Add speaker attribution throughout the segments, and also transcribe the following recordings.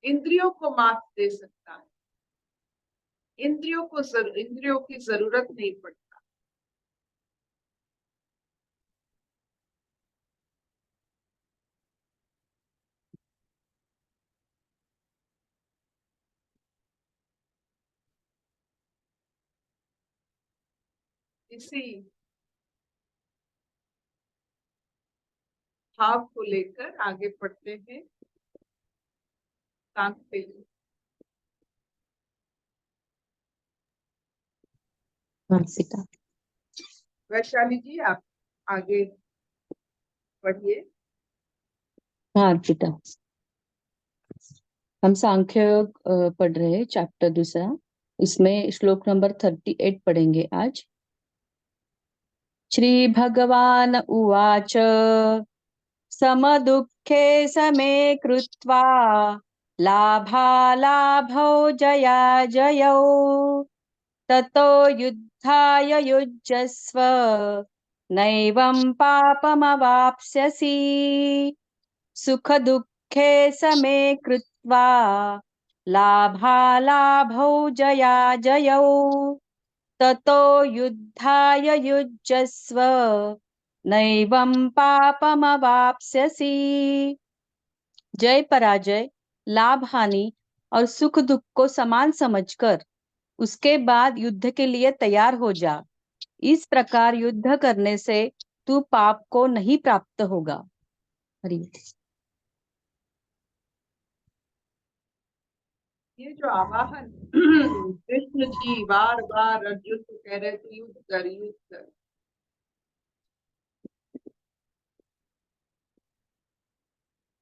Speaker 1: इंद्रियों को मात दे सकता है, इंद्रियों की जरूरत नहीं पड़ता। इसी भाव को लेकर आगे पढ़ते हैं। कांति
Speaker 2: सीता।
Speaker 1: वैशाली जी, आप आगे पढ़िए।
Speaker 2: हाँ अर्पिता, हम सांख्य योग पढ़ रहे हैं, चैप्टर दूसरा। इसमें श्लोक नंबर 38 पढ़ेंगे आज। श्री भगवान उवाच समदुःखे समे कृत्वा लाभालाभौ जयाजयौ ततो युद्धाय युज्यस्व नैवं पापमवाप्स्यसि सुखदुःखे समे कृत्वा लाभालाभौ जयाजयौ ततो युद्धाय युज्यस्व नैवं पापमवाप्स्यसि। जय पराजय, लाभ हानि और सुख दुख को समान समझकर उसके बाद युद्ध के लिए तैयार हो जा। इस प्रकार युद्ध करने से तू पाप को नहीं प्राप्त होगा। हरि।
Speaker 1: ये जो आवाहन कृष्ण जी बार बार अर्जुन को कह रहे थे, युद्ध कर, युद्ध कर।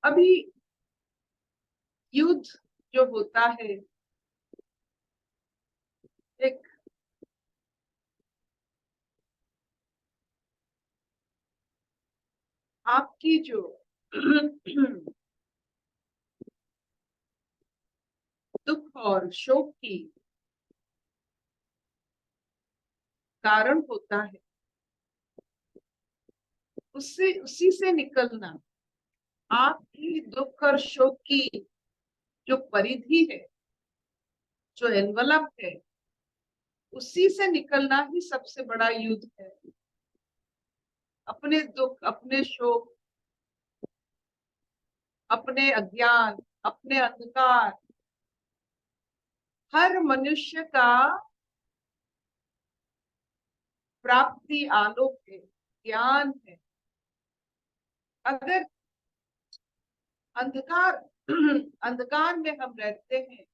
Speaker 1: अभी युद्ध जो होता है, एक आपकी जो दुख और शोक की कारण होता है, उससे उसी से निकलना, आपकी दुख और शोक की जो परिधि है, जो एनवलप है, उसी से निकलना ही सबसे बड़ा युद्ध है। अपने दुख, अपने शोक, अपने अज्ञान, अपने अंधकार, हर मनुष्य का प्राप्ति आलोक है, ज्ञान है। अगर अंधकार अंधकार में हम रहते हैं,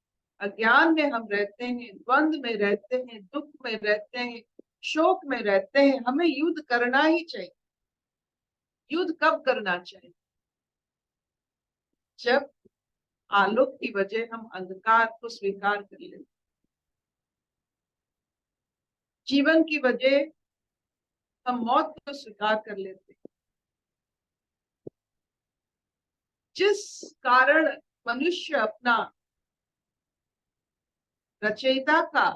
Speaker 1: अज्ञान में हम रहते हैं, द्वंद्व में रहते हैं, दुख में रहते हैं, शोक में रहते हैं, हमें युद्ध करना ही चाहिए। युद्ध कब करना चाहिए? जब आलोक की वजह हम अंधकार को स्वीकार कर लेते, जीवन की वजह हम मौत को स्वीकार कर लेते। जिस कारण मनुष्य अपना रचयिता का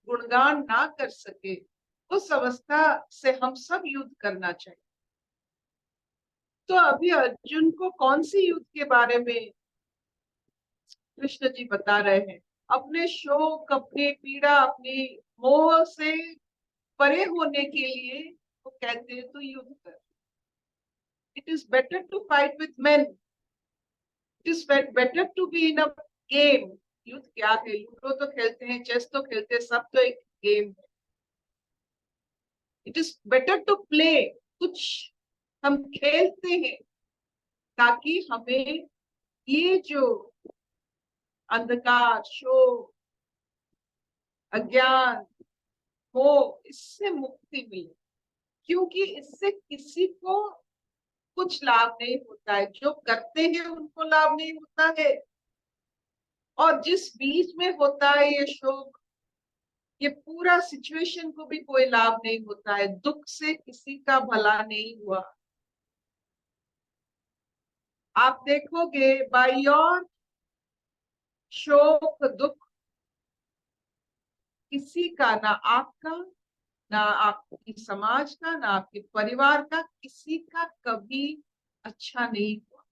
Speaker 1: गुणगान ना कर सके, उस अवस्था से हम सब युद्ध करना चाहिए। तो अभी अर्जुन को कौन सी युद्ध के बारे में कृष्ण जी बता रहे हैं? अपने शोक, अपनी पीड़ा, अपनी मोह से परे होने के लिए वो कहते हैं तो युद्ध कर। It is better to fight with men, it is better to be in a game. युद्ध क्या है? लूडो तो खेलते हैं, चेस तो खेलते हैं, सब तो एक गेम है। It is better to play, कुछ हम खेलते हैं ताकि हमें ये जो अंधकार, शोक, अज्ञान, हो, इससे मुक्ति मिले। क्योंकि इससे किसी को कुछ लाभ नहीं होता है, जो करते हैं उनको लाभ नहीं होता है, और जिस बीच में होता है ये शोक, ये पूरा सिचुएशन को भी कोई लाभ नहीं होता है। दुख से किसी का भला नहीं हुआ। आप देखोगे बाई और शोक दुख किसी का, ना आपका, ना आपकी समाज का, ना आपके परिवार का, किसी का कभी अच्छा नहीं हुआ।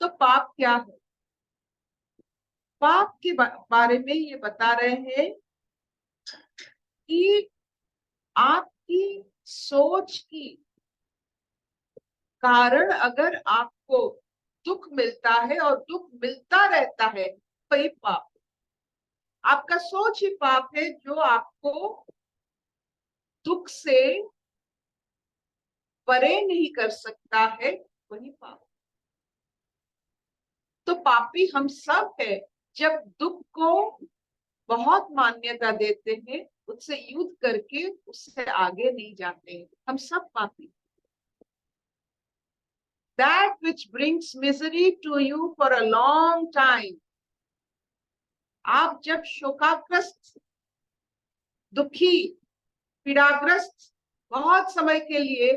Speaker 1: तो पाप क्या है? पाप के बारे में ये बता रहे हैं कि आपकी सोच की कारण अगर आपको दुख मिलता है और दुख मिलता रहता है, वही पाप। आपका सोच ही पाप है जो आपको दुख से परे नहीं कर सकता है, वही पाप। तो पापी हम सब है जब दुख को बहुत मान्यता देते हैं, उससे युद्ध करके उससे आगे नहीं जाते हैं, हम सब पापी। That which brings misery to you for a long time, आप जब शोकाग्रस्त, दुखी, पीड़ाग्रस्त बहुत समय के लिए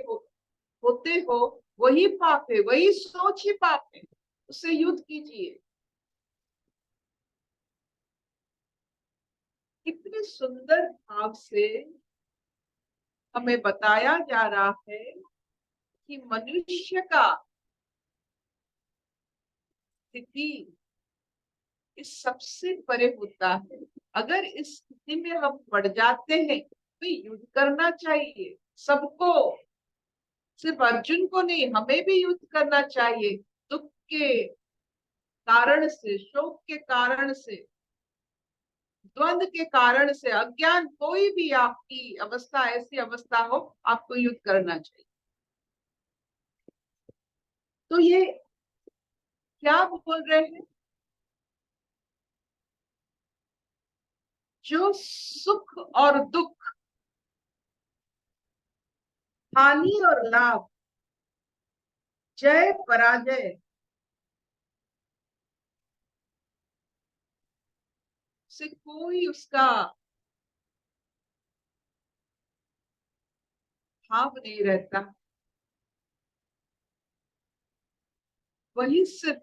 Speaker 1: होते हो, वही पाप है, वही सोच ही पाप है, उससे युद्ध कीजिए। कितने सुंदर भाव से हमें बताया जा रहा है कि मनुष्य का स्थिति इस सबसे परे होता है। अगर इस स्थिति में हम पड़ जाते हैं तो युद्ध करना चाहिए सबको, सिर्फ अर्जुन को नहीं, हमें भी युद्ध करना चाहिए। दुख के कारण से, शोक के कारण से, द्वंद के कारण से, अज्ञान, कोई भी आपकी अवस्था ऐसी अवस्था हो, आपको युद्ध करना चाहिए। तो ये क्या बोल रहे हैं? जो सुख और दुख, हानि और लाभ, जय पराजय से कोई उसका भाव नहीं रहता, वही सिर्फ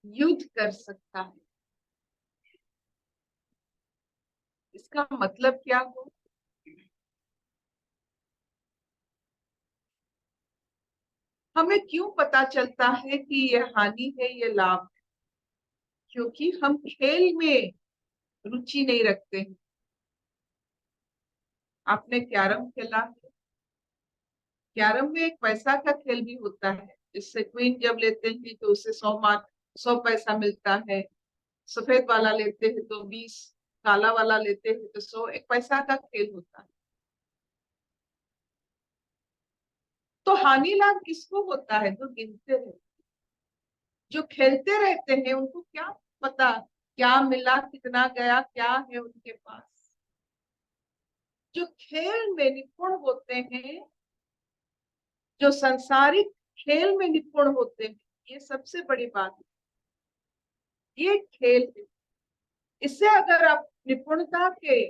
Speaker 1: युद्ध कर सकता है। इसका मतलब क्या हो? हमें क्यों पता चलता है कि ये हानि है, ये लाभ है? क्योंकि हम खेल में रुचि नहीं रखते हैं। आपने कैरम खेला है? कैरम में एक पैसा का खेल भी होता है, इससे क्वीन जब लेते हैं तो उससे 100 मार्क, 100 पैसा मिलता है। सफेद वाला लेते हैं तो 20, काला वाला लेते हैं तो 100, एक पैसा का खेल होता है। तो हानि लाभ किसको होता है? जो गिनते रहते, जो खेलते रहते हैं, उनको क्या पता क्या मिला, कितना गया, क्या है उनके पास। जो खेल में निपुण होते हैं, जो संसारिक खेल में निपुण होते हैं, ये सबसे बड़ी बात है, ये खेल है। इससे अगर आप निपुणता के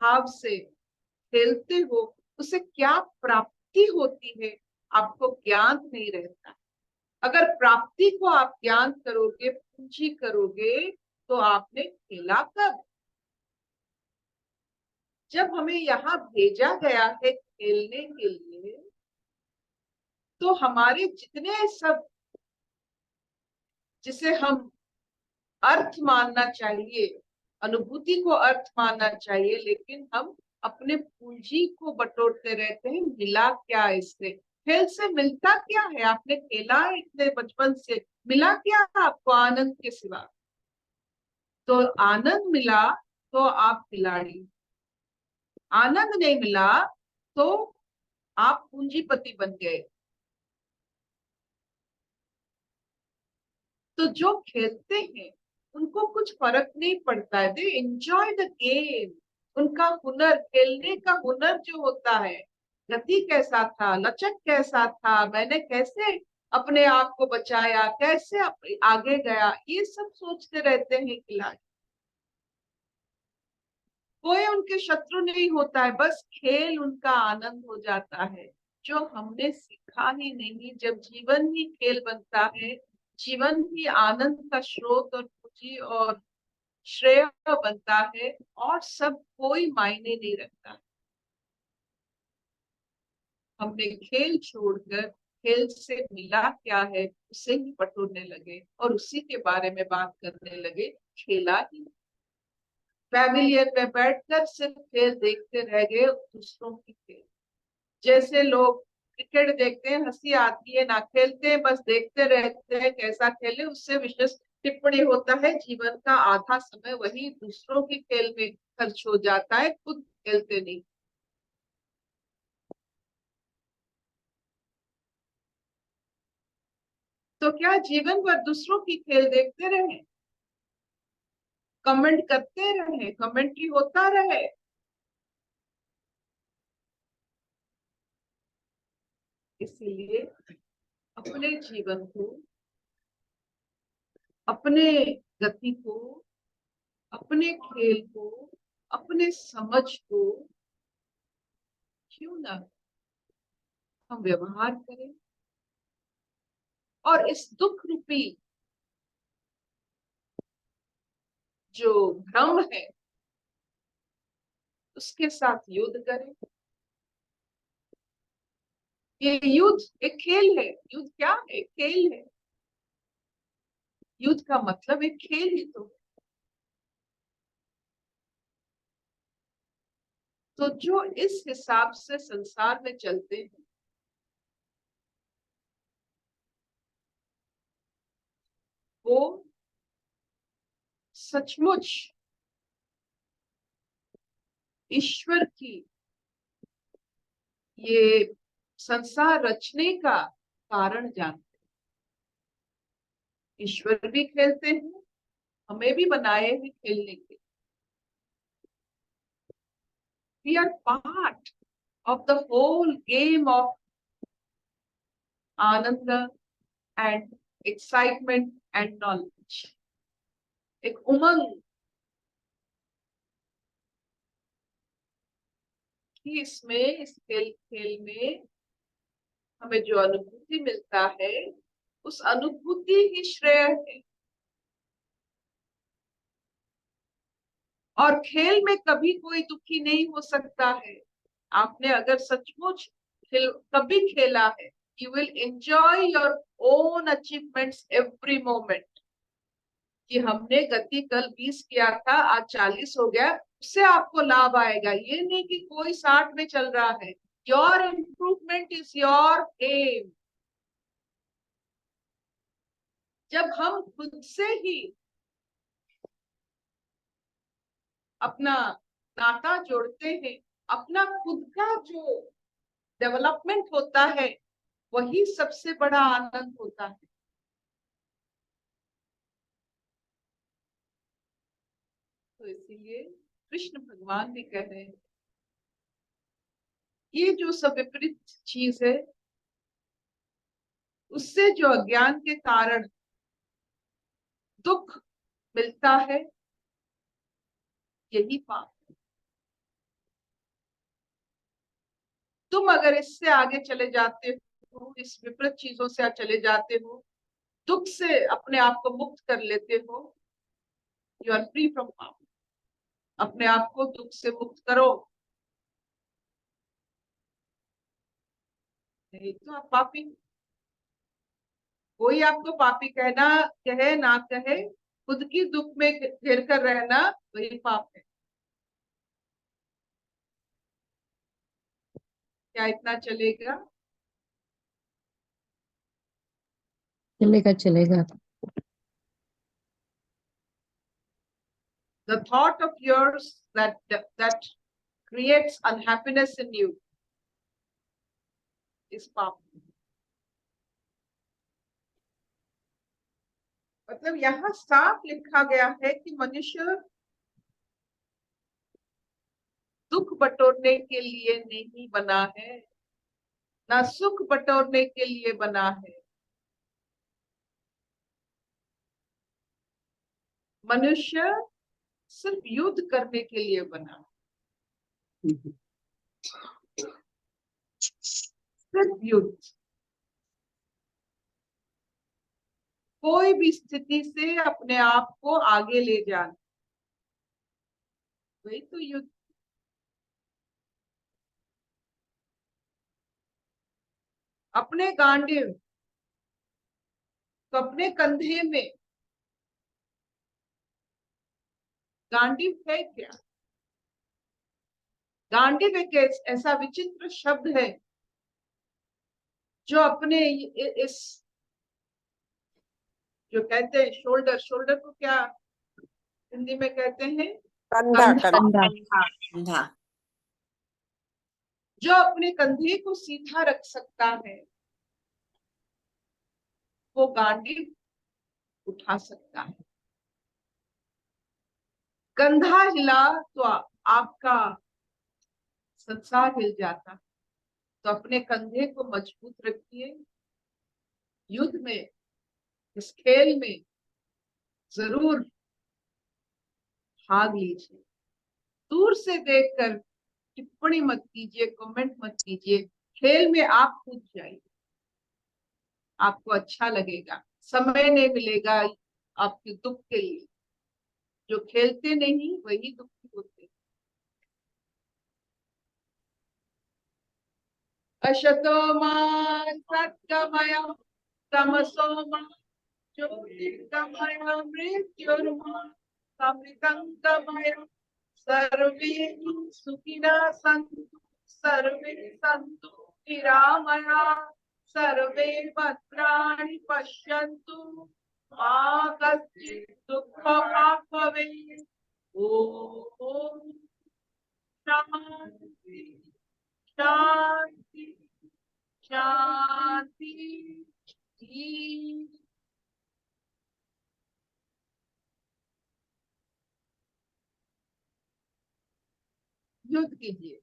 Speaker 1: भाव से खेलते हो, उससे क्या प्राप्ति होती है आपको ज्ञान नहीं रहता। अगर प्राप्ति को आप ज्ञान करोगे, पूंजी करोगे, तो आपने खेला कब? जब हमें यहाँ भेजा गया है खेलने के लिए, तो हमारे जितने सब, जिसे हम अर्थ मानना चाहिए, अनुभूति को अर्थ मानना चाहिए, लेकिन हम अपने पूंजी को बटोरते रहते हैं। मिला क्या इससे? खेल से मिलता क्या है? आपने खेला है इतने बचपन से, मिला क्या आपको आनंद के सिवा? तो आनंद मिला तो आप खिलाड़ी, आनंद नहीं मिला तो आप पूंजीपति बन गए। तो जो खेलते हैं उनको कुछ फर्क नहीं पड़ता है, दे एंजॉय द गेम। उनका हुनर, खेलने का हुनर जो होता है, गति कैसा था, लचक कैसा था, मैंने कैसे अपने आप को बचाया, कैसे आगे गया, ये सब सोचते रहते हैं खिलाड़ी। कोई उनके शत्रु नहीं होता है, बस खेल उनका आनंद हो जाता है। जो हमने सीखा ही नहीं, जब जीवन ही खेल बनता है, जीवन ही आनंद का स्रोत और पूंजी और श्रेय बनता है, और सब कोई मायने नहीं रखता। हमने खेल छोड़कर खेल से मिला क्या है उसे ही बटोरने लगे और उसी के बारे में बात करने लगे। खेला ही पैविलियन में बैठकर सिर्फ खेल देखते रह गए, दूसरों की खेल। जैसे लोग क्रिकेट देखते हैं, हंसी आती है, ना खेलते हैं, बस देखते रहते हैं कैसा खेले, उससे विशेष टिप्पणी होता है। जीवन का आधा समय वही दूसरों की खेल में खर्च हो जाता है, खुद खेलते नहीं। तो क्या जीवन भर दूसरों की खेल देखते रहे, कमेंट करते रहे, कमेंट्री होता रहे? इसीलिए अपने जीवन को, अपने गति को, अपने खेल को, अपने समझ को क्यों ना हम व्यवहार करें और इस दुख रूपी जो भ्रम है उसके साथ युद्ध करें। ये युद्ध एक खेल है। युद्ध क्या है? खेल है। युद्ध का मतलब एक खेल ही तो है। तो जो इस हिसाब से संसार में चलते हैं वो सचमुच ईश्वर की ये संसार रचने का कारण जानते। ईश्वर भी खेलते हैं, हमें भी बनाए हैं खेलने के। We are part of the whole game of आनंद एंड एक्साइटमेंट एंड नॉलेज। एक उमंग कि इसमें, इस खेल खेल में हमें जो अनुभूति मिलता है उस अनुभूति ही श्रेय है। और खेल में कभी कोई दुखी नहीं हो सकता है। आपने अगर सचमुच कभी खेला है, you will enjoy your own achievements every moment. कि हमने गति कल 20 किया था, आज 40 हो गया, उससे आपको लाभ आएगा। ये नहीं कि कोई 60 में चल रहा है। Your improvement is your aim. जब हम खुद से ही अपना नाता जोड़ते हैं, अपना खुद का जो डेवलपमेंट होता है वही सबसे बड़ा आनंद होता है। तो इसीलिए कृष्ण भगवान भी कह रहे हैं ये जो सब विपरीत चीज है उससे जो अज्ञान के कारण दुख मिलता है यही पाप है। तुम अगर इससे आगे चले जाते हो, इस विपरीत चीजों से चले जाते हो, दुख से अपने आप को मुक्त कर लेते हो, यू आर फ्री फ्रॉम पाप। अपने आप को दुख से मुक्त करो, नहीं तो आप पापी। कोई आपको पापी कहना, कहे ना कहे, खुद की दुख में घिर कर रहना वही पाप है। क्या इतना चलेगा?
Speaker 2: चलेगा चलेगा।
Speaker 1: The thought of yours that creates unhappiness in you is पाप। मतलब यहाँ साफ लिखा गया है कि मनुष्य दुख बटोरने के लिए नहीं बना है, ना सुख बटोरने के लिए बना है। मनुष्य सिर्फ युद्ध करने के लिए बना, सिर्फ युद्ध। कोई भी स्थिति से अपने आप को आगे ले जाना, वही तो युद्ध। अपने गांडीव, तो अपने कंधे में गांडीव है क्या? गांडीव एक ऐसा विचित्र शब्द है जो अपने इस जो कहते हैं शोल्डर, शोल्डर को क्या हिंदी में कहते हैं?
Speaker 3: कंधा
Speaker 1: कंधा।
Speaker 2: कंधा।
Speaker 3: कंधा।
Speaker 1: जो अपने कंधे को सीधा रख सकता है वो गांडीव उठा सकता है। कंधा हिला तो आपका संसार हिल जाता। तो अपने कंधे को मजबूत रखिए। युद्ध में, इस खेल में जरूर भाग लीजिए। दूर से देखकर टिप्पणी मत कीजिए, कमेंट मत कीजिए। खेल में आप कूद जाइए, आपको अच्छा लगेगा। समय नहीं मिलेगा आपके दुख के लिए। जो खेलते नहीं वही दुखी होते। अशतो मा सद्गमय तमसो मा ज्योतिर्गमय मृत्युर्मामृतंगमय। सर्वे सुखिनः सन्तु, सर्वे सन्तु निरामया, सर्वे भद्राणि पश्यन्तु, मा कश्चित् दुःखभाग् भवेत्। ओम शांति शांति शांति। युद्ध कीजिए,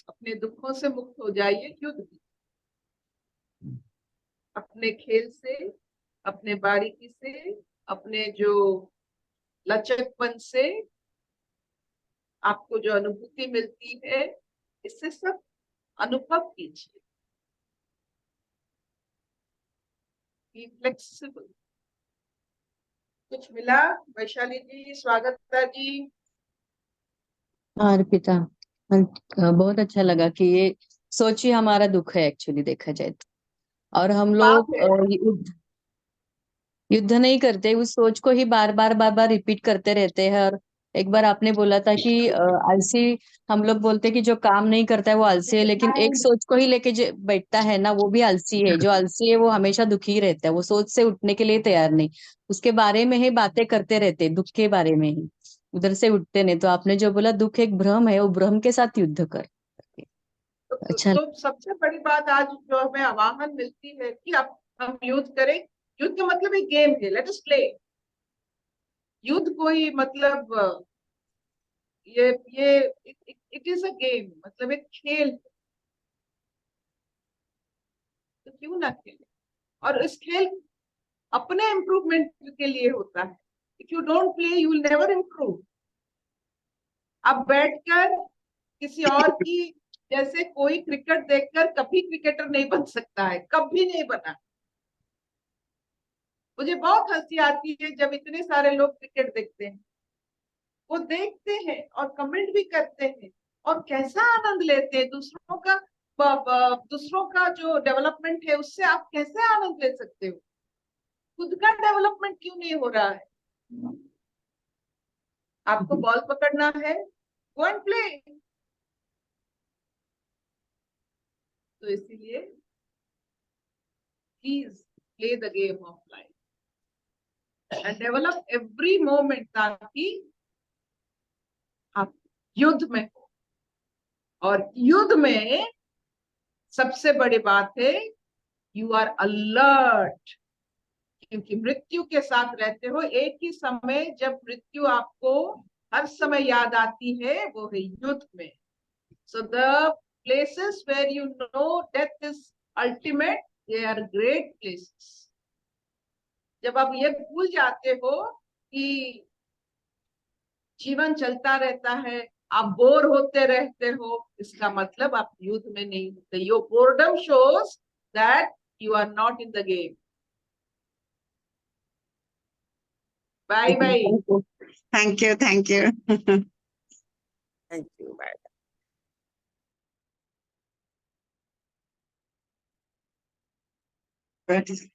Speaker 1: अपने दुखों से मुक्त हो जाइए। युद्ध कीजिए अपने खेल से, अपने बारीकी से, अपने जो लचकपन से आपको जो अनुभूति मिलती है, इससे सब अनुभव कीजिए। Be flexible. कुछ मिला? वैशाली जी, स्वागत जी।
Speaker 2: हाँ अर्पिता, बहुत अच्छा लगा कि ये सोच ही हमारा दुख है एक्चुअली देखा जाए तो। और हम
Speaker 1: पाप
Speaker 2: लोग
Speaker 1: है।
Speaker 2: युद्ध नहीं करते, उस सोच को ही बार बार बार बार रिपीट करते रहते हैं। और एक बार आपने बोला था कि आलसी, हम लोग बोलते हैं कि जो काम नहीं करता है वो आलसी है, लेकिन एक सोच को ही लेके जो बैठता है ना वो भी आलसी है। जो आलसी है वो हमेशा दुखी रहता है, वो सोच से उठने के लिए तैयार नहीं, उसके बारे में ही बातें करते रहते, दुख के बारे में ही, उधर से उठते नहीं। तो आपने जो बोला दुख एक भ्रम है, वो भ्रम के साथ युद्ध कर। अच्छा।
Speaker 1: तो सबसे बड़ी बात आज जो हमें आवाहन मिलती है कि आप हम युद्ध करें। युद्ध का मतलब एक गेम है, लेट अस प्ले। युद्ध कोई मतलब ये इट इज अ गेम, मतलब एक खेल है। तो क्यों ना खेले? और इस खेल अपने इम्प्रूवमेंट के लिए होता है। If you don't play you will never improve. अब बैठकर किसी और की, जैसे कोई क्रिकेट देखकर कभी क्रिकेटर नहीं बन सकता है, कभी नहीं बना। मुझे बहुत हंसी आती है जब इतने सारे लोग क्रिकेट देखते हैं। वो देखते हैं और कमेंट भी करते हैं और कैसा आनंद लेते हैं। दूसरों का जो डेवलपमेंट है उससे आप कैसे आनंद ले सकते हो? खुद का डेवलपमेंट क्यों नहीं हो रहा है? आपको बॉल पकड़ना है, गो एंड प्ले। तो इसीलिए please play the game of life and develop every moment, ताकि आप युद्ध में हो। और युद्ध में सबसे बड़ी बात है यू आर अलर्ट, क्योंकि मृत्यु के साथ रहते हो। एक ही समय जब मृत्यु आपको हर समय याद आती है वो है युद्ध में। So the places where you know death is ultimate, they are great places. जब आप ये भूल जाते हो कि जीवन चलता रहता है, आप बोर होते रहते हो, इसका मतलब आप युद्ध में नहीं होते। Your boredom shows that you are not in the game. Bye bye.
Speaker 3: Thank you, thank you. Thank you, bye. Practice.